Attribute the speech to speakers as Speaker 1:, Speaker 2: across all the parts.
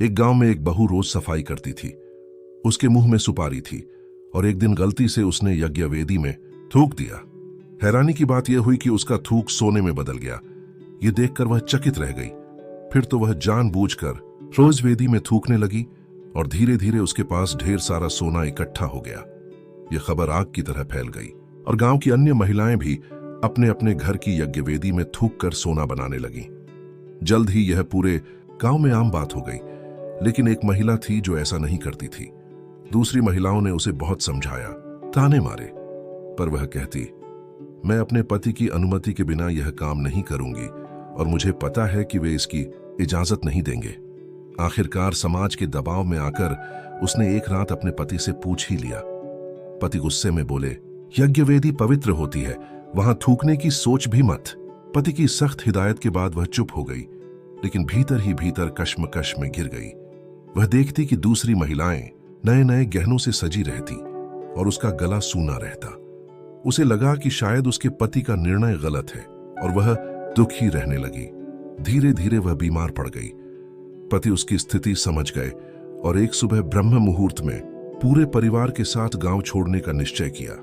Speaker 1: एक गांव में एक बहू रोज सफाई करती थी। उसके मुंह में सुपारी थी और एक दिन गलती से उसने यज्ञवेदी में थूक दिया। हैरानी की बात यह हुई कि उसका थूक सोने में बदल गया। ये देखकर वह चकित रह गई। फिर तो वह जानबूझकर रोज वेदी में थूकने लगी और धीरे धीरे उसके पास ढेर सारा सोना इकट्ठा हो गया। यह खबर आग की तरह फैल गई और गांव की अन्य महिलाएं भी अपने अपने घर की यज्ञवेदी में थूक कर सोना बनाने लगीं। जल्द ही यह पूरे गांव में आम बात हो गई। लेकिन एक महिला थी जो ऐसा नहीं करती थी। दूसरी महिलाओं ने उसे बहुत समझाया, ताने मारे, पर वह कहती, मैं अपने पति की अनुमति के बिना यह काम नहीं करूंगी और मुझे पता है कि वे इसकी इजाजत नहीं देंगे। आखिरकार समाज के दबाव में आकर उसने एक रात अपने पति से पूछ ही लिया। पति गुस्से में बोले, यज्ञवेदी पवित्र होती है, वहां थूकने की सोच भी मत। पति की सख्त हिदायत के बाद वह चुप हो गई, लेकिन भीतर ही भीतर कश्मकश में घिर गई। वह देखती कि दूसरी महिलाएं नए नए गहनों से सजी रहती और उसका गला सूना रहता। उसे लगा कि शायद उसके पति का निर्णय गलत है और वह दुखी रहने लगी। धीरे धीरे वह बीमार पड़ गई। पति उसकी स्थिति समझ गए और एक सुबह ब्रह्म मुहूर्त में पूरे परिवार के साथ गांव छोड़ने का निश्चय किया।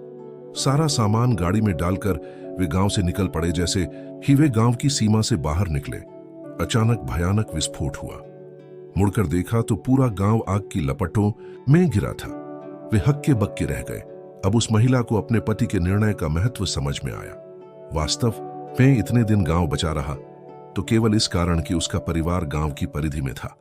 Speaker 1: सारा सामान गाड़ी में डालकर वे गांव से निकल पड़े। जैसे ही वे गांव की सीमा से बाहर निकले, अचानक भयानक विस्फोट हुआ। मुड़कर देखा तो पूरा गांव आग की लपटों में घिरा था। वे हक्के बक्के रह गए। अब उस महिला को अपने पति के निर्णय का महत्व समझ में आया। वास्तव में इतने दिन गांव बचा रहा तो केवल इस कारण कि उसका परिवार गांव की परिधि में था।